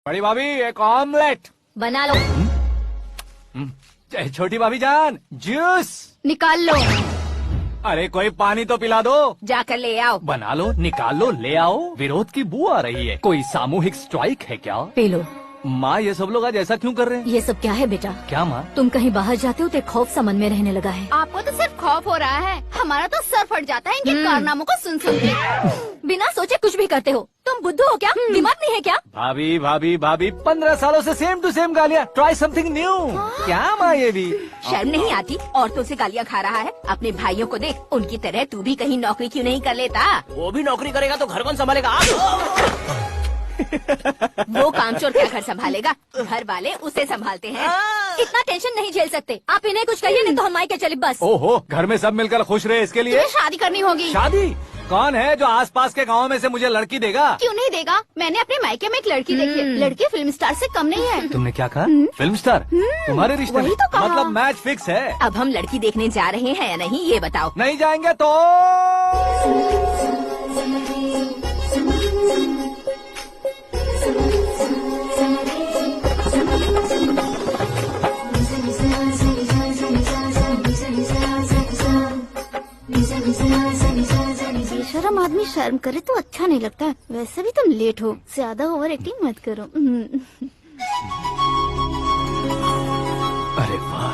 बड़ी भाभी एक ऑमलेट बना लो। छोटी भाभी जान जूस निकाल लो। अरे कोई पानी तो पिला दो। जाकर ले आओ। बना लो, निकाल लो, ले आओ। विरोध की बू आ रही है। कोई सामूहिक स्ट्राइक है क्या? P low. माँ ये सब लोग आज ऐसा क्यों कर रहे हैं? ये सब क्या है बेटा? क्या माँ? तुम कहीं बाहर जाते हो तो एक खौफ सा मन में रहने लगा है। आपको तो सिर्फ खौफ हो रहा है, हमारा तो सर फट जाता है इनके कारनामों को सुन सुन के। बिना सोचे कुछ भी करते हो। तुम बुद्धू हो क्या? दिमाग नहीं है क्या? भाभी भाभी भाभी 15 सालों से सेम टू सेम गालियाँ। Try something new. क्या माँ ये भी? शर्म नहीं आती? औरतों से गालियाँ खा रहा है। अपने भाइयों को देख, उनकी तरह तू भी कहीं नौकरी क्यों नहीं कर लेता? वो भी नौकरी करेगा तो घर कौन संभालेगा? वो कामचोर क्या घर संभालेगा? घर वाले उसे संभालते हैं। इतना टेंशन नहीं झेल सकते। आप इन्हें कुछ कहिए नहीं तो हम मायके चले बस। ओहो, घर में सब मिलकर खुश रहे इसके लिए। तुम्हें शादी करनी होगी। शादी? कौन है जो आसपास के गाँव में से मुझे लड़की देगा? क्यों नहीं देगा? मैंने अपने मायके में एक लड़की देखी है। लड़की फिल्म स्टार से कम नहीं है। तुमने क्या कहा? Film star? तुम्हारे रिश्ते में? वही तो कहा। मतलब मैच फिक्स है? अब हम लड़की देखने जा रहे हैं या नहीं ये बताओ। नहीं जाएंगे तो? बेशरम आदमी शर्म करे तो अच्छा नहीं लगता। वैसे भी तुम लेट हो, ज्यादा ओवर एक्टिंग मत करो। अरे वाह,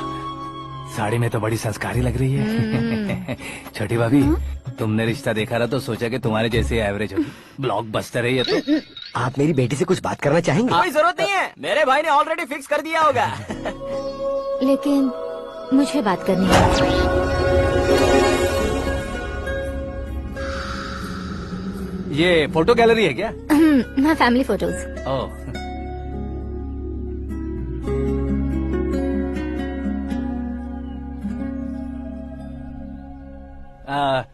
साड़ी में तो बड़ी संस्कारी लग रही है। छोटी भाभी, तुमने रिश्ता देखा रहा तो सोचा कि तुम्हारे जैसे एवरेज होगी। ब्लॉकबस्टर है ये तो। आप मेरी बेटी से कुछ बात करना चाहेंगे? कोई जरूरत नहीं है, मेरे भाई ने ऑलरेडी फिक्स कर दिया होगा। लेकिन मुझे बात करनी है। ये फोटो गैलरी है क्या? हाँ, फैमिली फोटोज। ओह,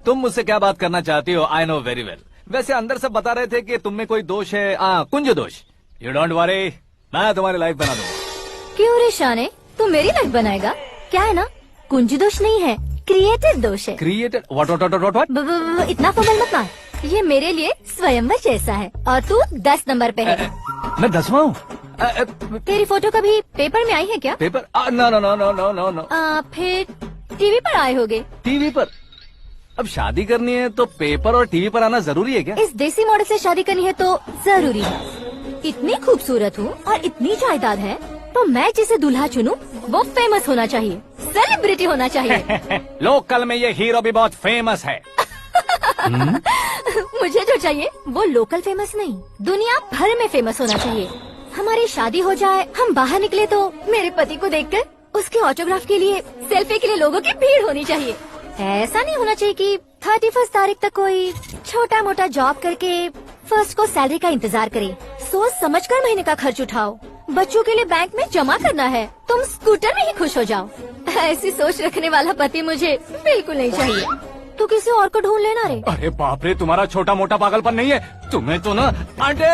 तुम मुझसे क्या बात करना चाहती हो? I know very well. वैसे अंदर सब बता रहे थे कि तुम में कोई दोष है। कुंज दोष। यू डोंट वरी, मैं तुम्हारी लाइफ बना दूंगा। क्यों रे शाने, तू मेरी लाइफ बनाएगा? क्या है ना, कुंज दोष नहीं है, क्रिएटिव दोष है। क्रिएटेड? व्हाट? इतना फमल मत मार। ये मेरे लिए स्वयंवर जैसा है और तू 10 नंबर पे है। मैं 10वां हूँ? तेरी फोटो कभी पेपर में आई है क्या? पेपर? नो। फिर टीवी पर आए होगे। टीवी पर? अब शादी करनी है तो पेपर और टीवी पर आना जरूरी है क्या? इस देसी मॉडल से शादी करनी है तो जरूरी है। इतनी खूबसूरत हूँ और इतनी जायदाद है तो मैं जिसे दूल्हा चुनूं वो फेमस होना चाहिए, सेलिब्रिटी होना चाहिए। लोकल में ये हीरो भी बहुत फेमस है। मुझे जो चाहिए वो लोकल फेमस नहीं, दुनिया भर में फेमस होना चाहिए। हमारी शादी हो जाए, हम बाहर निकले तो मेरे पति को देखकर उसके ऑटोग्राफ के लिए, सेल्फी के लिए लोगों की भीड़ होनी चाहिए। ऐसा नहीं होना चाहिए कि 31 तारीख तक कोई छोटा मोटा जॉब करके फर्स्ट को सैलरी का इंतजार करे। सोच समझकर महीने का खर्च उठाओ। बच्चों के लिए बैंक में जमा करना है, तुम स्कूटर में ही खुश हो जाओ। ऐसी सोच रखने वाला पति मुझे बिल्कुल नहीं चाहिए। तू किसी और को ढूंढ लेना रे। अरे बाप रे, तुम्हारा छोटा मोटा पागलपन नहीं है। तुम्हें तो ना आंटी,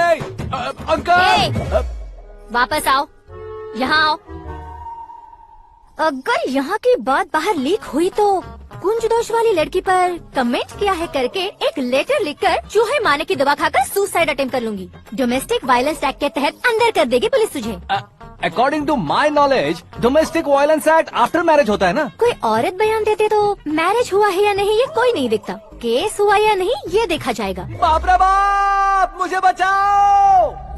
अंकल। वापस आओ, यहाँ आओ। अगर यहाँ की बात बाहर लीक हुई तो कुंज दोष वाली लड़की पर कमेंट किया है करके एक लेटर लिखकर चूहे मारने की दवा खाकर सुसाइड अटेम्प्ट कर लूंगी। डोमेस्टिक वायलेंस एक्ट के तहत अंदर कर देगी पुलिस तुझे। According to my knowledge domestic violence act after marriage होता है ना? कोई औरत बयान देते तो मैरिज हुआ है या नहीं ये कोई नहीं देखता, केस हुआ या नहीं ये देखा जाएगा। बाप रे बाप, मुझे बचाओ।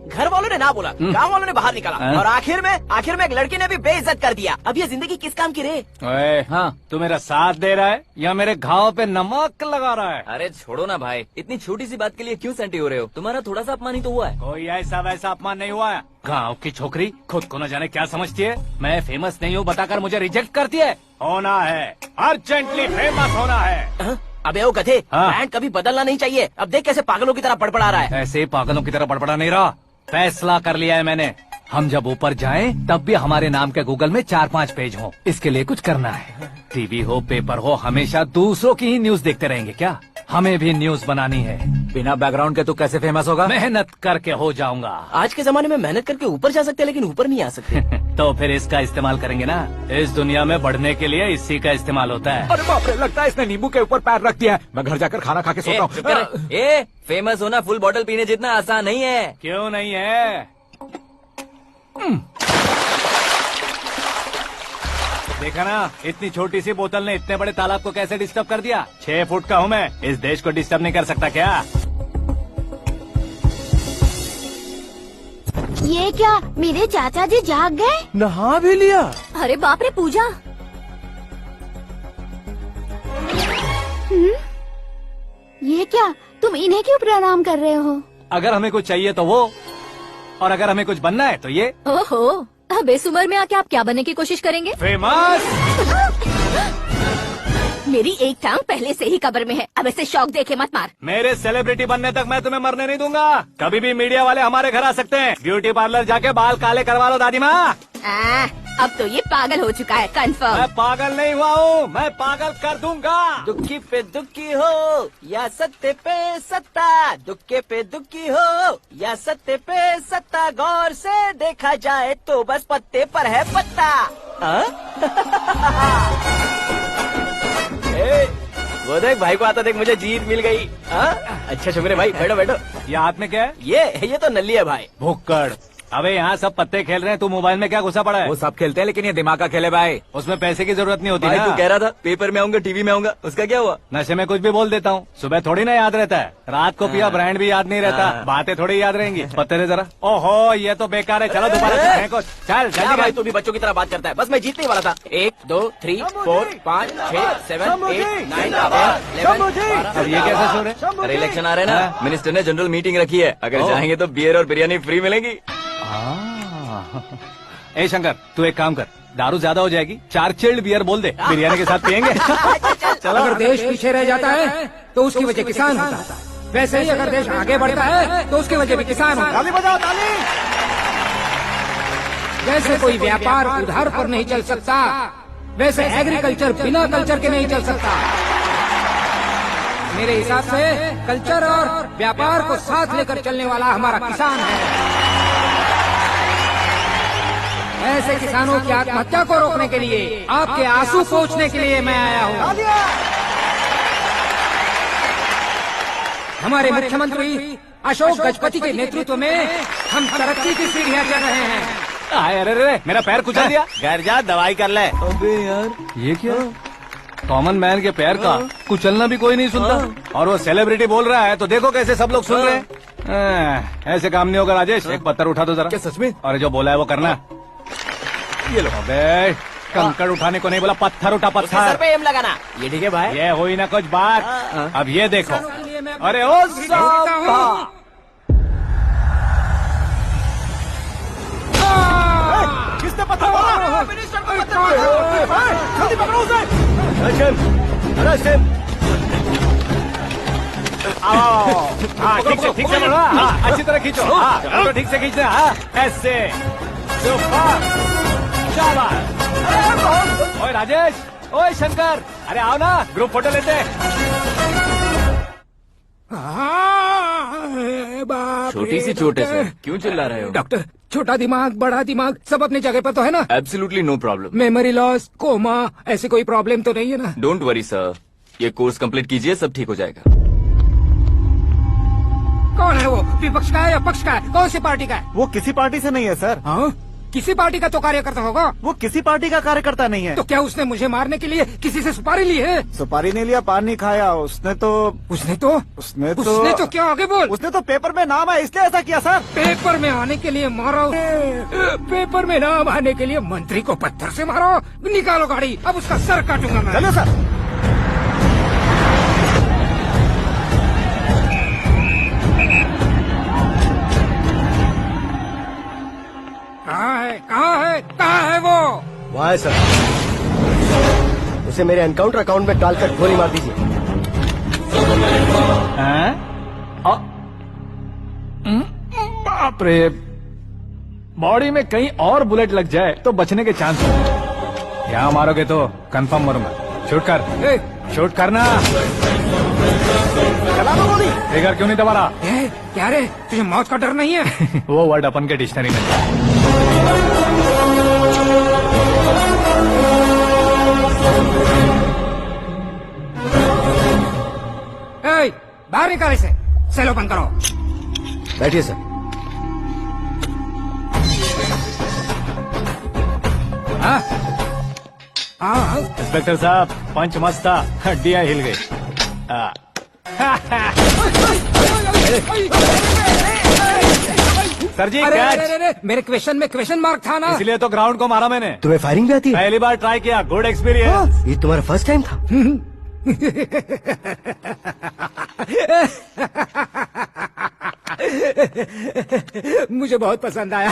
घर वालों ने ना बोला, गाँव वालों ने बाहर निकाला और आखिर में एक लड़की ने भी बेइज्जत कर दिया। अब ये जिंदगी किस काम की रे? ओए, हाँ, तू मेरा साथ दे रहा है या मेरे घाव पे नमक लगा रहा है? अरे छोड़ो ना भाई, इतनी छोटी सी बात के लिए क्यों सेंटी हो रहे हो? तुम्हारा थोड़ा सा अपमान ही तो हुआ है। कोई ऐसा वैसा अपमान नहीं हुआ है। गाँव की छोकरी खुद को न जाने क्या समझती है। मैं फेमस नहीं हूँ बताकर मुझे रिजेक्ट करती है। होना है, अर्जेंटली फेमस होना है। अबे ओ गधे, हाँ। ब्रांड कभी बदलना नहीं चाहिए। अब देख कैसे पागलों की तरह बड़बड़ा रहा है। ऐसे पागलों की तरह बड़बड़ा नहीं रहा। फैसला कर लिया है मैंने। हम जब ऊपर जाएं तब भी हमारे नाम के गूगल में 4-5 पेज हो। इसके लिए कुछ करना है। टीवी हो, पेपर हो, हमेशा दूसरों की ही न्यूज देखते रहेंगे क्या? हमें भी न्यूज बनानी है। बिना बैकग्राउंड के तू कैसे फेमस होगा? मेहनत करके हो जाऊंगा। आज के जमाने में मेहनत करके ऊपर जा सकते हैं लेकिन ऊपर नहीं आ सकते। तो फिर इसका इस्तेमाल करेंगे ना। इस दुनिया में बढ़ने के लिए इसी का इस्तेमाल होता है। अरे बाप रे, लगता है इसने नींबू के ऊपर पैर रख दिया है। मैं घर जाकर खाना खा के सोता हूँ। चुप कर। फेमस होना फुल बॉटल पीने जितना आसान नहीं है। क्यों नहीं है? देखा ना, इतनी छोटी सी बोतल ने इतने बड़े तालाब को कैसे डिस्टर्ब कर दिया। 6 फुट का हूँ मैं, इस देश को डिस्टर्ब नहीं कर सकता क्या? ये क्या, मेरे चाचा जी जाग गए? नहा भी लिया? अरे बाप रे पूजा। ये क्या, तुम इन्हें क्यों प्रणाम कर रहे हो? अगर हमें कुछ चाहिए तो वो, और अगर हमें कुछ बनना है तो ये। ओहो, अब इस उम्र में आके आप क्या बनने की कोशिश करेंगे? फेमस। मेरी एक टांग पहले से ही कब्र में है, अब ऐसे शौक देखे मत मार। मेरे सेलिब्रिटी बनने तक मैं तुम्हें मरने नहीं दूंगा। कभी भी मीडिया वाले हमारे घर आ सकते हैं। ब्यूटी पार्लर जाके बाल काले करवा लो दादी माँ। अब तो ये पागल हो चुका है, कंफर्म। मैं पागल नहीं हुआ हूँ, मैं पागल कर दूंगा। दुखी पे दुखी हो या सत्य पे सत्ता, दुखे पे दुखी हो या सत्य पे सत्ता, गौर से देखा जाए तो बस पत्ते पर है पत्ता। वो देख भाई को आता देख, मुझे जीत मिल गई। अच्छा शुक्र भाई, बैठो बैठो। ये हाथ में क्या है? ये तो नल्ली है भाई। भुक्कड़। अबे यहाँ सब पत्ते खेल रहे हैं, तू मोबाइल में क्या घुसा पड़ा है? वो सब खेलते हैं लेकिन ये दिमाग का खेल है भाई। उसमें पैसे की जरूरत नहीं होती भाई ना। तू कह रहा था पेपर में आऊंगा, टीवी में आऊंगा, उसका क्या हुआ? नशे में कुछ भी बोल देता हूँ, सुबह थोड़ी ना याद रहता है। रात को पिया ब्रांड भी याद नहीं रहता, बातें थोड़ी याद रहेंगी। पत्ते दे जरा। ओहो, ये तो बेकार है, चलो दोबारा खेलने को। चल क्या जल्दी भाई, कर। तू भी बच्चों की तरह बात करता है। बस मैं जीतने ही वाला था। 1 2 3 4 5 6 7 8 9 10 11 अब ये कैसे सो रहे? अरे इलेक्शन आ रहे हैं ना, मिनिस्टर ने जनरल मीटिंग रखी है, अगर जाएंगे तो बियर और बिरयानी फ्री मिलेगी। ए शंकर, तू एक काम कर, दारू ज्यादा हो जाएगी, 4 चिल्ड बियर बोल दे, बिरयानी के साथ पियेंगे। चलो। अगर देश पीछे रह जाता है तो उसकी वजह किसान होता है, वैसे ही अगर देश आगे बढ़ता है तो उसकी वजह भी किसान होता है। ताली बजाओ, ताली। जैसे कोई व्यापार उधार पर नहीं चल सकता, वैसे एग्रीकल्चर बिना कल्चर के नहीं चल सकता। मेरे हिसाब से कल्चर और व्यापार को साथ लेकर चलने वाला हमारा किसान है। ऐसे किसानों की आत्महत्या को रोकने के लिए, आपके आंसू पोंछने के लिए मैं आया हूँ। हमारे मुख्यमंत्री अशोक गजपति के नेतृत्व में हम तरक्की की सीढ़ियाँ चढ़ रहे हैं। अरे अरे, मेरा पैर कुचल दिया। घर जा, दवाई कर ले। अबे यार, ये क्या? कॉमन मैन के पैर का कुचलना भी कोई नहीं सुनता, और वो सेलिब्रिटी बोल रहा है तो देखो कैसे सब लोग सुन रहे हैं। ऐसे काम नहीं होगा राजेश, एक पत्थर उठा दो जरा। क्या सच में? और जो बोला है वो करना। ये लो। अबे कंकड़ उठाने को नहीं बोला, पत्थर उठा, उसके सर पत्थर। पे एम लगाना। ये ठीक है भाई। ये हुई ना कुछ बात। अब ये देखो। अरे ओ साहब, किसने पत्थर मारा? मिनिस्टर को पत्थर मारा। जल्दी पकड़ो उसे। हाँ ठीक से बोलो। हाँ अच्छी तरह खींचो। हाँ तो ठीक से खींचना। हाँ ऐसे। ओए राजेश, ओए शंकर, अरे आओ ना, ग्रुप फोटो लेते हैं। छोटी सी चोट है सर, क्यों चिल्ला रहे हो? डॉक्टर, छोटा दिमाग बड़ा दिमाग सब अपनी जगह पर तो है ना? Absolutely no problem. Memory loss, coma, ऐसी कोई प्रॉब्लम तो नहीं है ना? डोंट वरी सर, ये कोर्स कंप्लीट कीजिए, सब ठीक हो जाएगा। कौन है वो? विपक्ष का है या पक्ष का है? कौन सी पार्टी का है? वो किसी पार्टी से नहीं है सर। हाँ? किसी पार्टी का तो कार्यकर्ता होगा। वो किसी पार्टी का कार्यकर्ता नहीं है। तो क्या उसने मुझे मारने के लिए किसी से सुपारी ली है? सुपारी नहीं लिया, पान नहीं खाया। उसने तो क्या आगे बोल? उसने तो पेपर में नाम है इसलिए ऐसा किया सर। पेपर में आने के लिए मारो, पेपर में नाम आने के लिए मंत्री को पत्थर से मारो। निकालो गाड़ी, अब उसका सर काटूंगा मैं। चलो सर। कहाँ है वो? वहाँ है सर, उसे मेरे एनकाउंटर अकाउंट में डालकर गोली मार दीजिए। बाप रे, बॉडी में कहीं और बुलेट लग जाए तो बचने के चांस हो। यहाँ मारोगे तो कंफर्म मरूंगा। शूट कर, शूट करना। चला दो गोली। ट्रिगर क्यों नहीं दबा रहा? क्या रे, तुझे मौत का डर नहीं है? वो वर्ड अपन के डिक्शनरी में ए, बाहर निकाल इसे। सेलो बंद करो। बैठिए सर। हाँ? हाँ, इंस्पेक्टर साहब पंच मस्त था, हड्डियां हिल गई। सर जी अरे, कैच। अरे, अरे, मेरे क्वेश्चन में क्वेश्चन मार्क था ना। इसलिए तो ग्राउंड को मारा मैंने। तुम्हें फायरिंग भी आती है? पहली बार ट्राई किया, गुड एक्सपीरियंस। ये तुम्हारा फर्स्ट टाइम था? मुझे बहुत पसंद आया।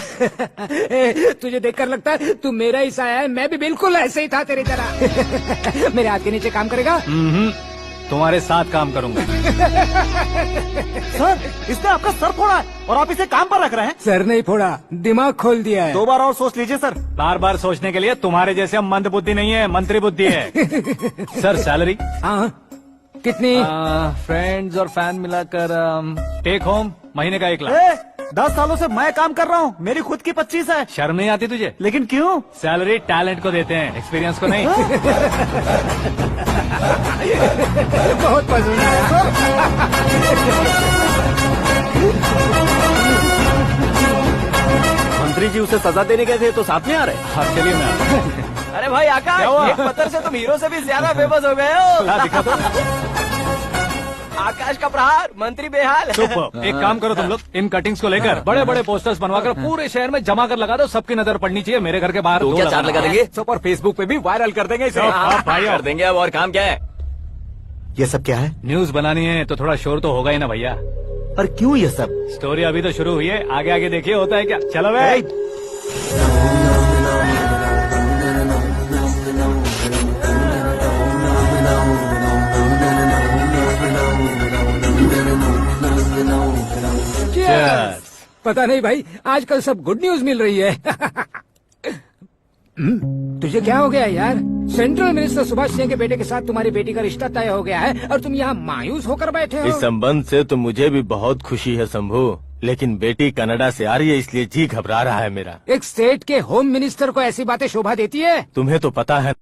तुझे देखकर लगता है तू मेरा ही साया है। मैं भी बिल्कुल ऐसे ही था तेरी तरह। मेरे हाथ के नीचे काम करेगा? तुम्हारे साथ काम करूंगा। सर इसने आपका सर फोड़ा है और आप इसे काम पर रख रहे हैं। सर नहीं फोड़ा, दिमाग खोल दिया है। 2 बार और सोच लीजिए सर। बार बार सोचने के लिए तुम्हारे जैसे मंद बुद्धि नहीं है, मंत्री बुद्धि है। सर सैलरी हाँ, कितनी? फ्रेंड्स और फैन मिलाकर टेक होम महीने का 1 लाख। 10 सालों से मैं काम कर रहा हूँ, मेरी खुद की 25 है। शर्म नहीं आती तुझे? लेकिन क्यों? सैलरी टैलेंट को देते हैं, एक्सपीरियंस को नहीं। बहुत पसंद आया। मंत्री जी उसे सजा देने गए थे तो साथ में आ रहे। हाँ चलिए मैं आता हूं। अरे भाई आकाश, क्या हुआ? एक पत्थर से तुम हीरो से भी ज्यादा फेमस हो गए हो। ला दिखा दो। आकाश का प्रहार, मंत्री बेहाल। सुपर। एक काम करो तुम लोग, इन कटिंग्स को लेकर बड़े बड़े पोस्टर्स बनवाकर पूरे शहर में जमा कर लगा दो। सबकी नजर पड़नी चाहिए। मेरे घर के बाहर तो 2 क्या चार्ज लगा देंगे? सुपर फेसबुक पे भी वायरल कर देंगे इसे। भाई कर देंगे अब। और काम क्या है? ये सब क्या है? न्यूज बनानी है तो थोड़ा शोर तो होगा ही ना भैया। पर क्यों ये सब? स्टोरी अभी तो शुरू हुई है, आगे आगे देखिए होता है क्या। चलो भाई। Cheers। पता नहीं भाई, आजकल सब गुड न्यूज मिल रही है। तुझे क्या हो गया यार? सेंट्रल मिनिस्टर सुभाष सिंह के बेटे के साथ तुम्हारी बेटी का रिश्ता तय हो गया है और तुम यहाँ मायूस होकर बैठे हो। इस संबंध से तो मुझे भी बहुत खुशी है शंभू, लेकिन बेटी कनाडा से आ रही है इसलिए जी घबरा रहा है मेरा। एक स्टेट के होम मिनिस्टर को ऐसी बातें शोभा देती है? तुम्हें तो पता है